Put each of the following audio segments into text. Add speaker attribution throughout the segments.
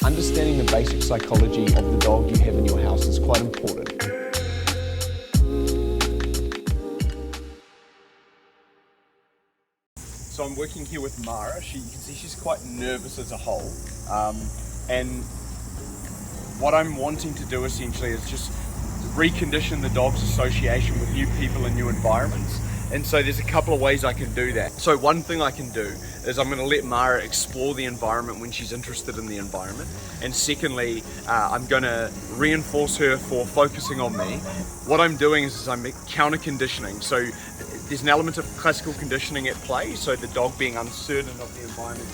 Speaker 1: understanding the basic psychology of the dog you have in your house is quite important. So I'm working here with Mara. You can see she's quite nervous as a whole. And what I'm wanting to do essentially is just recondition the dog's association with new people and new environments. And so there's a couple of ways I can do that. So one thing I can do is I'm going to let Mara explore the environment when she's interested in the environment. And secondly, I'm going to reinforce her for focusing on me. What I'm doing is I'm counter conditioning. So there's an element of classical conditioning at play. So the dog being uncertain of the environment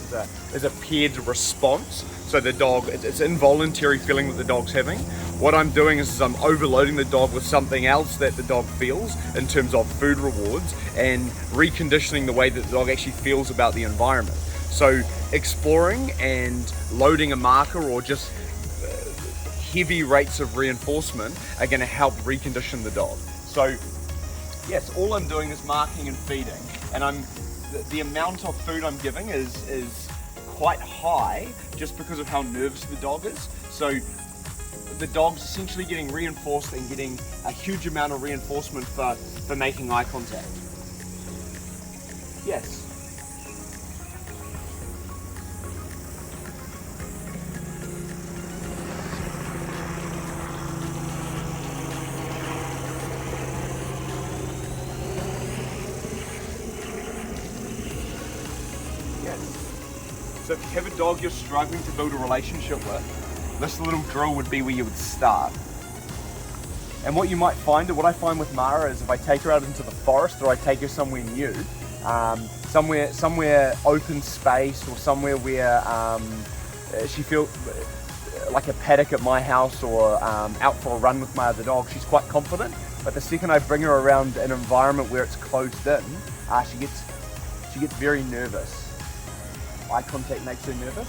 Speaker 1: is a paired response. So the dog, it's involuntary feeling that the dog's having. What I'm doing is I'm overloading the dog with something else that the dog feels in terms of food rewards and reconditioning the way that the dog actually feels about the environment. So exploring and loading a marker or just heavy rates of reinforcement are going to help recondition the dog. So yes, all I'm doing is marking and feeding, and the amount of food I'm giving is quite high just because of how nervous the dog is. So the dog's essentially getting reinforced and getting a huge amount of reinforcement for making eye contact. Yes. So if you have a dog you're struggling to build a relationship with, this little drill would be where you would start. And what you might find, or what I find with Mara, is if I take her out into the forest or I take her somewhere new, somewhere open space or somewhere where she feels like a paddock at my house or out for a run with my other dog, she's quite confident. But the second I bring her around an environment where it's closed in, she gets very nervous. Eye contact makes her nervous.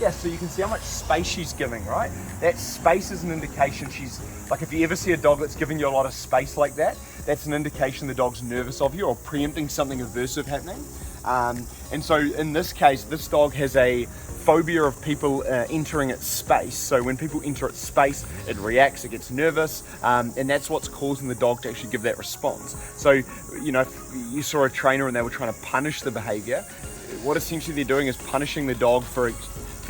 Speaker 1: Yeah, so you can see how much space she's giving, right? That space is an indication she's, like if you ever see a dog that's giving you a lot of space like that, that's an indication the dog's nervous of you or preempting something aversive happening. And so in this case, this dog has a phobia of people entering its space. So when people enter its space, it reacts, it gets nervous, and that's what's causing the dog to actually give that response. So, you know, if you saw a trainer and they were trying to punish the behavior, what essentially they're doing is punishing the dog for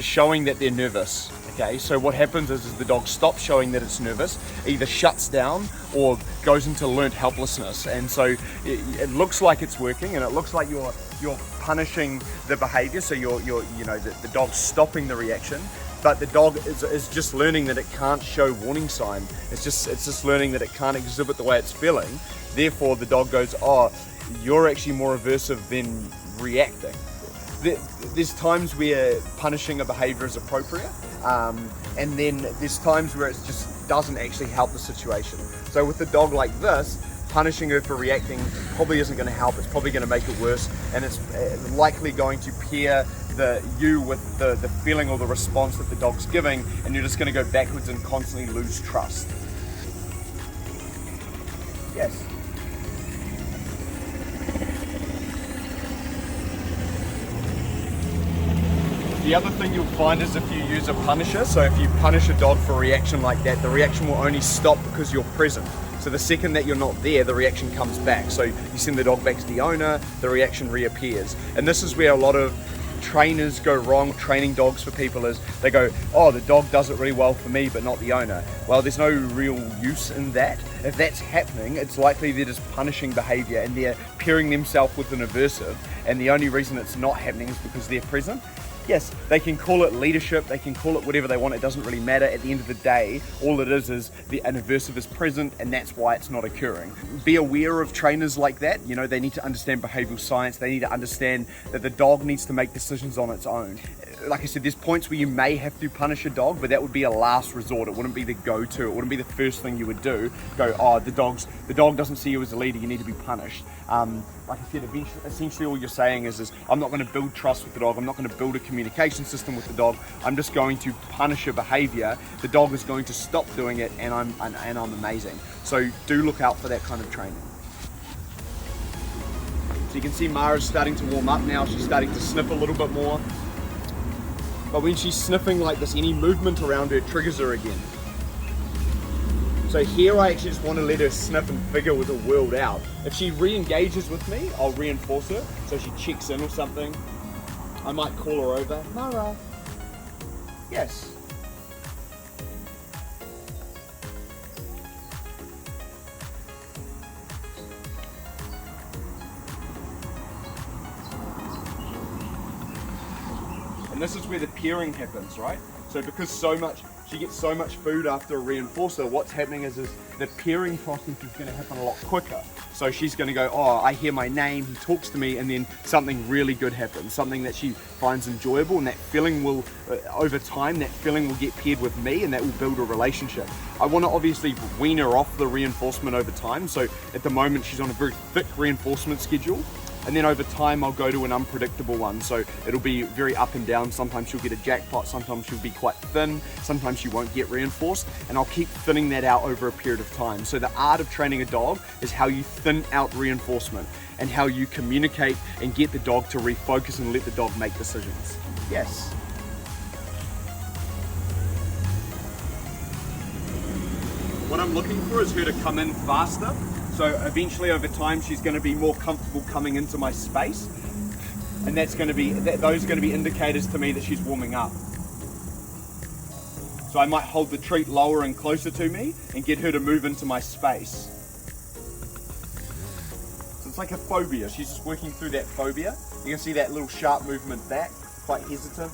Speaker 1: showing that they're nervous. Okay, so what happens is the dog stops showing that it's nervous, either shuts down or goes into learned helplessness. And so it looks like it's working, and it looks like you're punishing the behavior. So the dog's stopping the reaction, but the dog is just learning that it can't show warning sign. It's just learning that it can't exhibit the way it's feeling. Therefore, the dog goes, "Oh, you're actually more aversive than reacting." There's times where punishing a behavior is appropriate, and then there's times where it just doesn't actually help the situation. So with a dog like this, punishing her for reacting probably isn't going to help. It's probably going to make it worse, and it's likely going to pair you with the feeling or the response that the dog's giving, and you're just going to go backwards and constantly lose trust. Yes. The other thing you'll find is if you use a punisher, so if you punish a dog for a reaction like that, the reaction will only stop because you're present. So the second that you're not there, the reaction comes back. So you send the dog back to the owner, the reaction reappears. And this is where a lot of trainers go wrong training dogs for people, is they go, "Oh, the dog does it really well for me, but not the owner." Well, there's no real use in that. If that's happening, it's likely they're just punishing behavior and they're pairing themselves with an aversive, and the only reason it's not happening is because they're present. Yes, they can call it leadership, they can call it whatever they want, it doesn't really matter. At the end of the day, all it is an aversive is present, and that's why it's not occurring. Be aware of trainers like that. You know, they need to understand behavioral science, they need to understand that the dog needs to make decisions on its own. Like I said, there's points where you may have to punish a dog, but that would be a last resort. It wouldn't be the go-to, it wouldn't be the first thing you would do. Go, "Oh, the dog doesn't see you as a leader, you need to be punished." Like I said, essentially all you're saying is I'm not going to build trust with the dog, I'm not going to build a communication system with the dog, I'm just going to punish a behavior. The dog is going to stop doing it, and I'm amazing. So do look out for that kind of training. So you can see Mara's starting to warm up now, she's starting to sniff a little bit more. But when she's sniffing like this, any movement around her triggers her again. So here I actually just want to let her sniff and figure with the world out. If she re-engages with me, I'll reinforce her. So she checks in or something. I might call her over. Mara. Yes. And this is where the pairing happens, right? So because she gets so much food after a reinforcer, what's happening is the pairing process is going to happen a lot quicker. So she's going to go, oh, I hear my name, he talks to me, and then something really good happens, something that she finds enjoyable, and that feeling will, over time, that feeling will get paired with me, and that will build a relationship. I want to obviously wean her off the reinforcement over time, so at the moment she's on a very thick reinforcement schedule. And then over time I'll go to an unpredictable one, so it'll be very up and down. Sometimes she'll get a jackpot, sometimes she'll be quite thin, sometimes she won't get reinforced, and I'll keep thinning that out over a period of time. So the art of training a dog is how you thin out reinforcement and how you communicate and get the dog to refocus and let the dog make decisions. Yes. What I'm looking for is her to come in faster. So eventually over time she's going to be more comfortable coming into my space, and those are going to be indicators to me that she's warming up. So I might hold the treat lower and closer to me and get her to move into my space. So it's like a phobia. She's just working through that phobia. You can see that little sharp movement back, quite hesitant.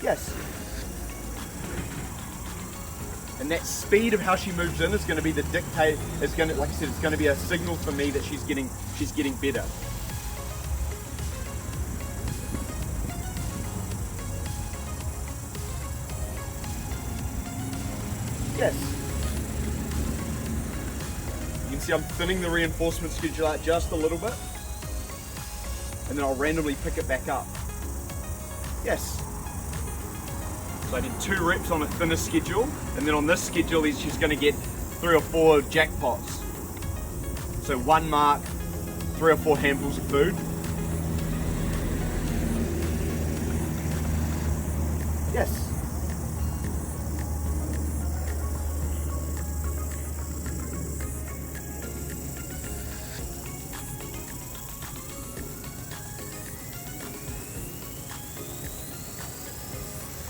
Speaker 1: Yes. And that speed of how she moves in is going to be the dictate. It's going to, like I said, it's going to be a signal for me that she's getting better. Yes. You can see I'm thinning the reinforcement schedule out just a little bit, and then I'll randomly pick it back up. Yes. So I did 2 reps on a thinner schedule, and then on this schedule she's going to get 3 or 4 jackpots. So 1 mark, 3 or 4 handfuls of food. Yes.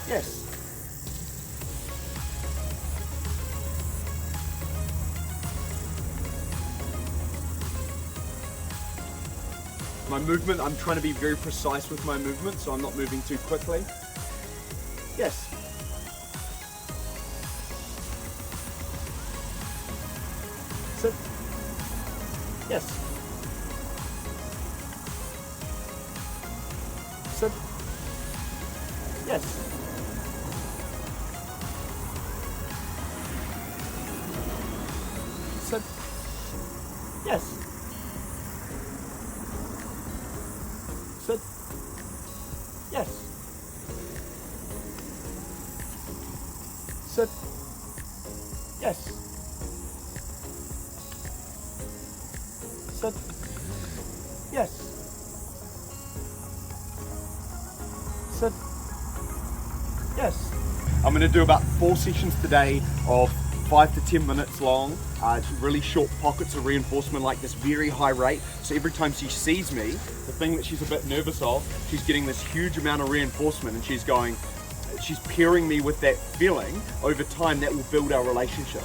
Speaker 1: Yes. My movement, I'm trying to be very precise with my movement, so I'm not moving too quickly. Yes. Sit. Yes. Sit. Yes. Sit. Yes. Sit. Yes. Sit. Yes. Sit. Yes. Sit. Yes. I'm going to do about 4 sessions today of 5 to 10 minutes long, really short pockets of reinforcement like this, very high rate. So every time she sees me, the thing that she's a bit nervous of, she's getting this huge amount of reinforcement, and she's pairing me with that feeling. Over time that will build our relationship.